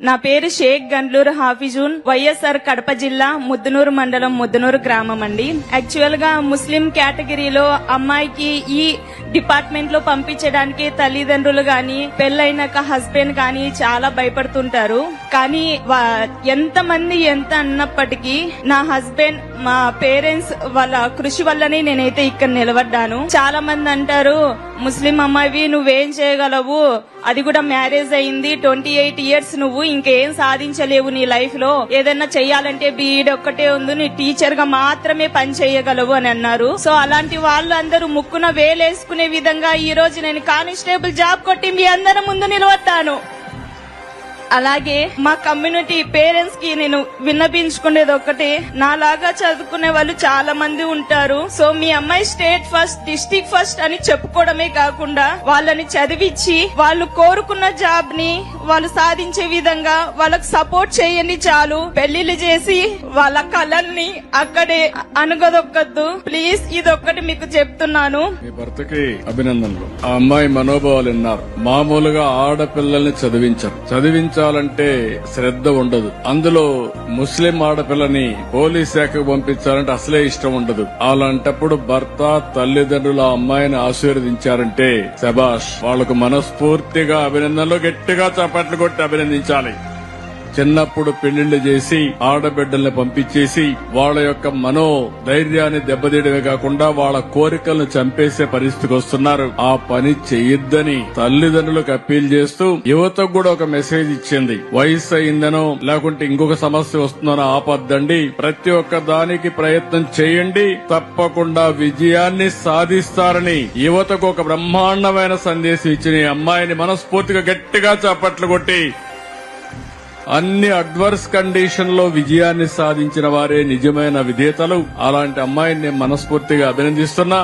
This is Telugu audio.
నా పేరు షేక్ గండ్లూరు హాఫిజూన్, వైఎస్ఆర్ కడప జిల్లా ముద్దునూరు మండలం ముద్దునూరు గ్రామం అండి. యాక్చువల్ గా ముస్లిం కేటగిరీలో అమ్మాయికి ఈ డిపార్ట్మెంట్ లో పంపించడానికి తల్లిదండ్రులు గాని పెళ్లైనాక హస్బెండ్ గాని చాలా భయపడుతుంటారు. కానీ ఎంతమంది ఎంత అన్నప్పటికీ నా హస్బెండ్ మా పేరెంట్స్ వాళ్ళ కృషి వల్లనే నేనైతే ఇక్కడ నిలబడ్డాను. చాలా మంది అంటారు, ముస్లిం అమ్మాయివి నువ్వేం చేయగలవు, అది కూడా మ్యారేజ్ అయింది 28 ఇయర్స్, నువ్వు ఇంకేం సాధించలేవు నీ లైఫ్ లో, ఏదైనా చెయ్యాలంటే బీఈడ్ ఒక్కటే ఉంది, నీ టీచర్ గా మాత్రమే పని చేయగలవు అని అన్నారు. సో అలాంటి వాళ్ళు అందరూ ముక్కున వేలేసుకునే విధంగా ఈ రోజు నేను కానిస్టేబుల్ జాబ్ కొట్టి మీ అందరి ముందు నిలబడతాను. అలాగే మా కమ్యూనిటీ పేరెంట్స్ కి నేను విన్నపించుకునేది ఒకటే, నాలాగా చదువుకునే వాళ్ళు చాలా మంది ఉంటారు. సో మీ అమ్మాయి స్టేట్ ఫస్ట్, డిస్ట్రిక్ట్ ఫస్ట్ అని చెప్పుకోవడమే కాకుండా వాళ్ళని చదివించి వాళ్ళు కోరుకున్న జాబ్ ని వాళ్ళు సాధించే విధంగా వాళ్ళకి సపోర్ట్ చేయండి చాలు. పెళ్లిళ్ళు చేసి వాళ్ళ కళల్ని అక్కడే అనుగదొక్కద్దు ప్లీజ్. ఇదొక్కటి మీకు చెప్తున్నాను. మీ భర్తకి అభినందనలు. ఆ అమ్మాయి మనోభావాలు విన్నారు. మామూలుగా ఆడపిల్లల్ని చదివించాలంటే శ్రద్ధ ఉండదు. అందులో ముస్లిం ఆడపిల్లని పోలీస్ శాఖకు పంపించాలంటే అసలే ఇష్టం ఉండదు. అలాంటప్పుడు భర్త తల్లిదండ్రులు ఆ అమ్మాయిని ఆశీర్వదించారంటే శబాష్, వాళ్లకు మనస్ఫూర్తిగా అభినందనలు గట్టిగా చప్పట్లు కొట్టి అభినందించాలి. చిన్నప్పుడు పెళ్లిళ్లు చేసి ఆడబిడ్డల్ని పంపించేసి వాళ్ళ యొక్క మనో ధైర్యాన్ని దెబ్బతీయడమే కాకుండా వాళ్ళ కోరికలను చంపేసే పరిస్థితికి వస్తున్నారు. ఆ పని చెయ్యొద్దని తల్లిదండ్రులకు అప్పీల్ చేస్తూ యువతకు కూడా ఒక మెసేజ్ ఇచ్చింది. వయసు అయిందనో లేకుంటే ఇంకొక సమస్య వస్తుందనో ఆపద్దండి, ప్రతి ఒక్క దానికి ప్రయత్నం చేయండి, తప్పకుండా విజయాన్ని సాధిస్తారని యువతకు ఒక బ్రహ్మాండమైన సందేశం ఇచ్చిన ఈ అమ్మాయిని మనస్ఫూర్తిగా గట్టిగా చప్పట్లు కొట్టి, అన్ని అడ్వర్స్ కండిషన్ లో విజయాన్ని సాధించిన వారే నిజమైన విజేతలు. అలాంటి అమ్మాయిని నేను మనస్ఫూర్తిగా అభినందిస్తున్నా.